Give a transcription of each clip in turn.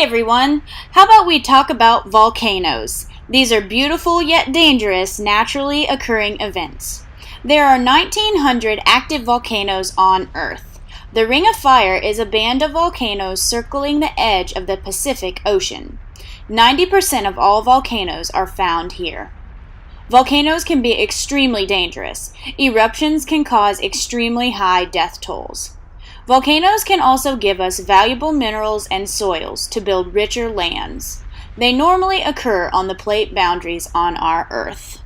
everyone, how about we talk about volcanoes? These are beautiful yet dangerous naturally occurring events. There are 1,900 active volcanoes on Earth. The Ring of Fire is a band of volcanoes circling the edge of the Pacific Ocean. 90% of all volcanoes are found here. Volcanoes can be extremely dangerous. Eruptions can cause extremely high death tolls. Volcanoes can also give us valuable minerals and soils to build richer lands. They normally occur on the plate boundaries on our Earth.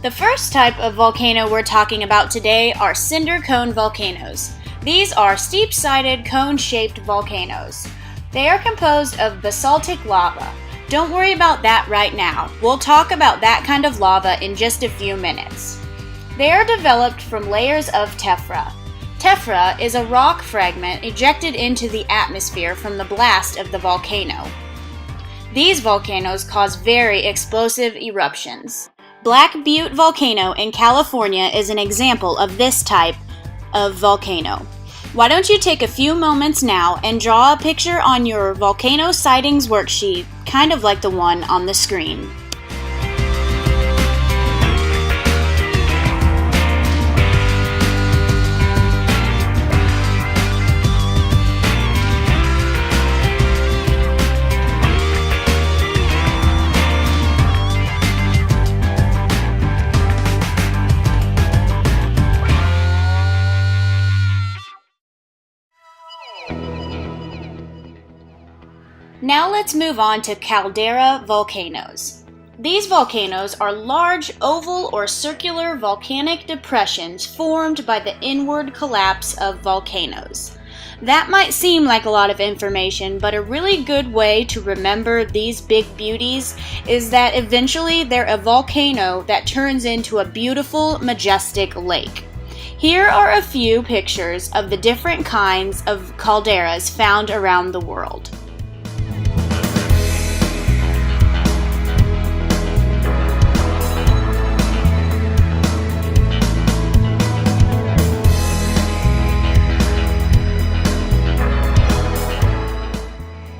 The first type of volcano we're talking about today are cinder cone volcanoes. These are steep-sided, cone-shaped volcanoes. They are composed of basaltic lava. Don't worry about that right now. We'll talk about that kind of lava in just a few minutes. They are developed from layers of tephra. Tephra is a rock fragment ejected into the atmosphere from the blast of the volcano. These volcanoes cause very explosive eruptions. Black Butte Volcano in California is an example of this type of volcano. Why don't you take a few moments now and draw a picture on your volcano sightings worksheet, kind of like the one on the screen. Now let's move on to caldera volcanoes. These volcanoes are large oval or circular volcanic depressions formed by the inward collapse of volcanoes. That might seem like a lot of information, but a really good way to remember these big beauties is that eventually they're a volcano that turns into a beautiful, majestic lake. Here are a few pictures of the different kinds of calderas found around the world.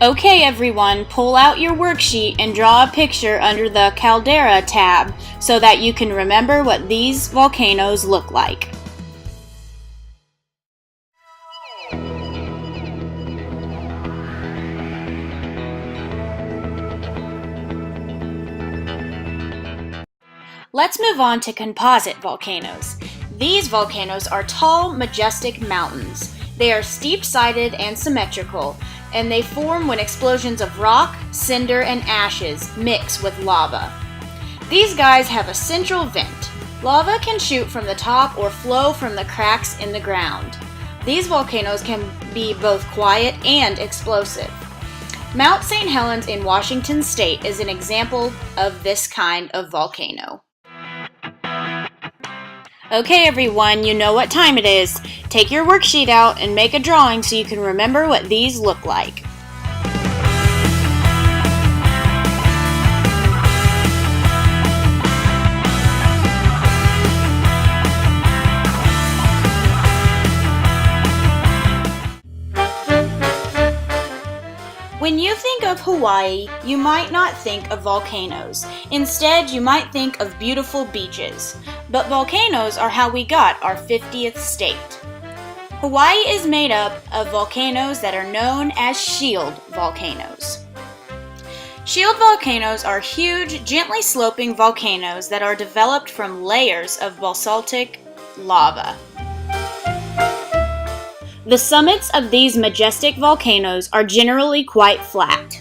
Okay everyone, pull out your worksheet and draw a picture under the Caldera tab so that you can remember what these volcanoes look like. Let's move on to composite volcanoes. These volcanoes are tall, majestic mountains. They are steep-sided and symmetrical, and they form when explosions of rock, cinder, and ashes mix with lava. These guys have a central vent. Lava can shoot from the top or flow from the cracks in the ground. These volcanoes can be both quiet and explosive. Mount St. Helens in Washington State is an example of this kind of volcano. Okay everyone, you know what time it is. Take your worksheet out and make a drawing so you can remember what these look like. When you think of Hawaii, you might not think of volcanoes. Instead, you might think of beautiful beaches. But volcanoes are how we got our 50th state. Hawaii is made up of volcanoes that are known as shield volcanoes. Shield volcanoes are huge, gently sloping volcanoes that are developed from layers of basaltic lava. The summits of these majestic volcanoes are generally quite flat.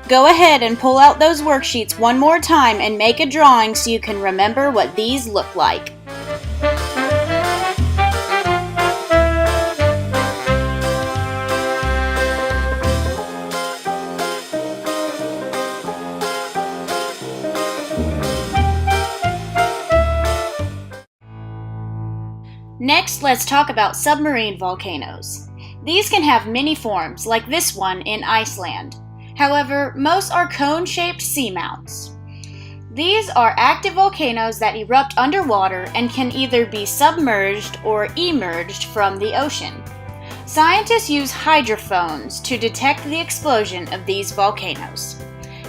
Go ahead and pull out those worksheets one more time and make a drawing so you can remember what these look like. Next, let's talk about submarine volcanoes. These can have many forms, like this one in Iceland. However, most are cone-shaped seamounts. These are active volcanoes that erupt underwater and can either be submerged or emerged from the ocean. Scientists use hydrophones to detect the explosion of these volcanoes.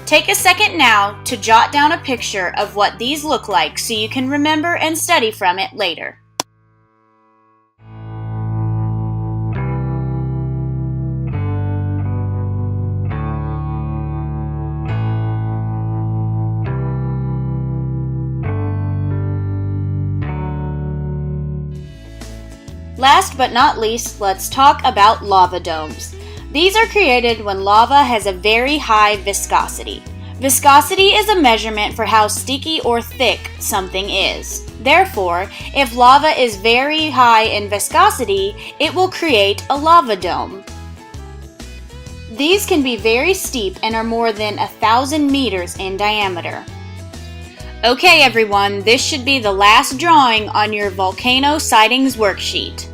Take a second now to jot down a picture of what these look like so you can remember and study from it later. Last but not least, let's talk about lava domes. These are created when lava has a very high viscosity. Viscosity is a measurement for how sticky or thick something is. Therefore, if lava is very high in viscosity, it will create a lava dome. These can be very steep and are more than 1,000 meters in diameter. Okay everyone, this should be the last drawing on your volcano sightings worksheet.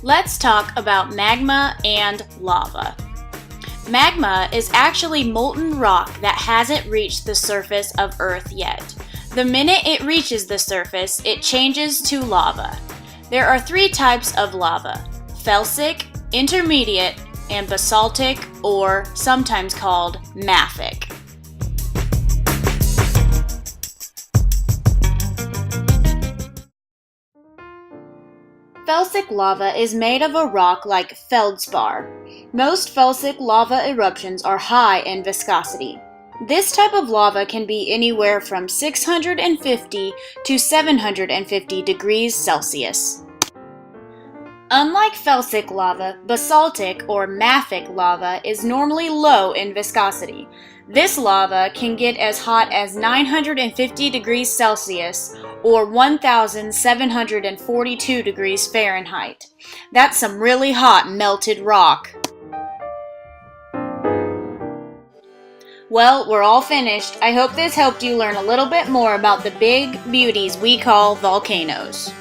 Let's talk about magma and lava. Magma is actually molten rock that hasn't reached the surface of Earth yet. The minute it reaches the surface, it changes to lava. There are 3 types of lava: felsic, intermediate, and basaltic, or sometimes called mafic. Felsic lava is made of a rock like feldspar. Most felsic lava eruptions are high in viscosity. This type of lava can be anywhere from 650 to 750 degrees Celsius. Unlike felsic lava, basaltic or mafic lava is normally low in viscosity. This lava can get as hot as 950 degrees Celsius or 1,742 degrees Fahrenheit. That's some really hot melted rock. Well, we're all finished. I hope this helped you learn a little bit more about the big beauties we call volcanoes.